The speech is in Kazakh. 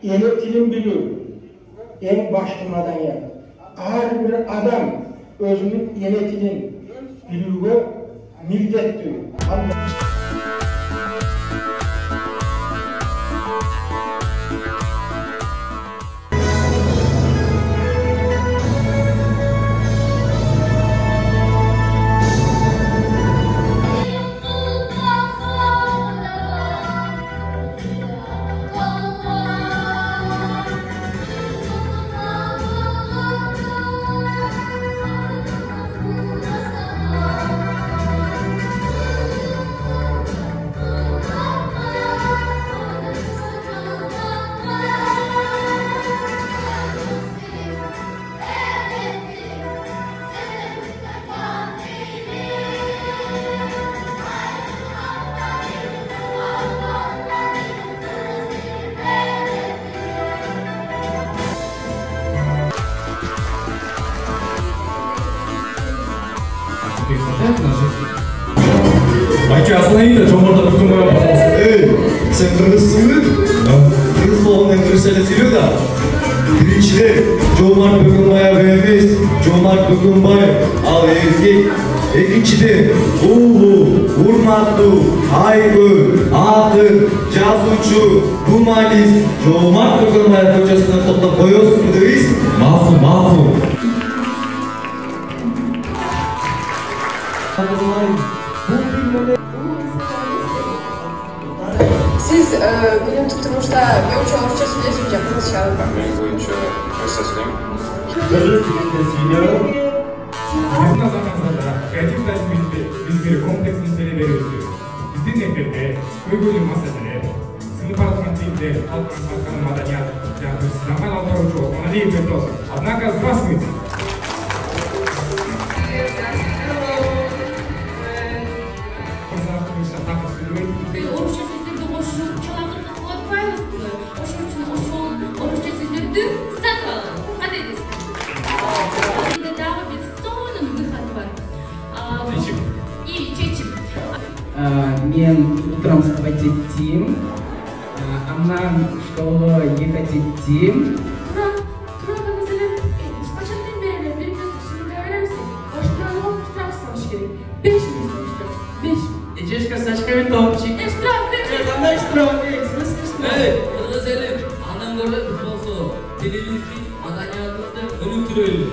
ele tilin bilүү eng başkı madaniyat. Her bir adam özünün ele tilin bilүүgө mildеттүү. Ayki останови, жомарт Бөкөнбай, пожалуйста. Эй, сен кыргызсың бе? Кыргыз болғаннан кыргыз эле сүйлө да. Биринчиден, Жомарт Бөкөнбаев эмес, Жомарт Бөкөнбаев ал эркек. Экинчиден, улуу, урматтуу, айкөл, акын, жазуучу, гуманист Жомарт Бөкөнбаев көчөсүнөн токтоп коесузбу дейсиз? Макул, макул. Siz günlük turmuşda Gölçe Orçça söylesiniz ya, kızışa. Ben boyunca esaslayayım. Kırgız dilinde söylüyorum. Bizim zamanımızda kreatif tasminde biz bir kompleks mesele veriyoruz. Bizim neferде көйгөйлүү маселелер, сынып аткан тилде халкын маданият, заман аударучу Аналиев Фердосов. Однако, здравствуйте. Orçça sizlerді ошу чалағырды қуатпаймыз бұны. Ошу үшін орысша сөздерді сақалын. Қандай дейсіз? Енді дағы бір соның выходы бар. Чечим. Или чечим. Мен утром вставать идти, а нам в школу ехать идти. Тұрады мәселен, қашаттан берілер, бір минут ішінде өремсің. Башынан оқ штраф салыш керек. 5 минут штраф. 5. Идешь косачками топчик. Штраф, 5 минут. Қандай штраф? Эй, кыргыз элим, анан көрөт болсо, тилибизди, маданиятыбызды өнүктүрөлү.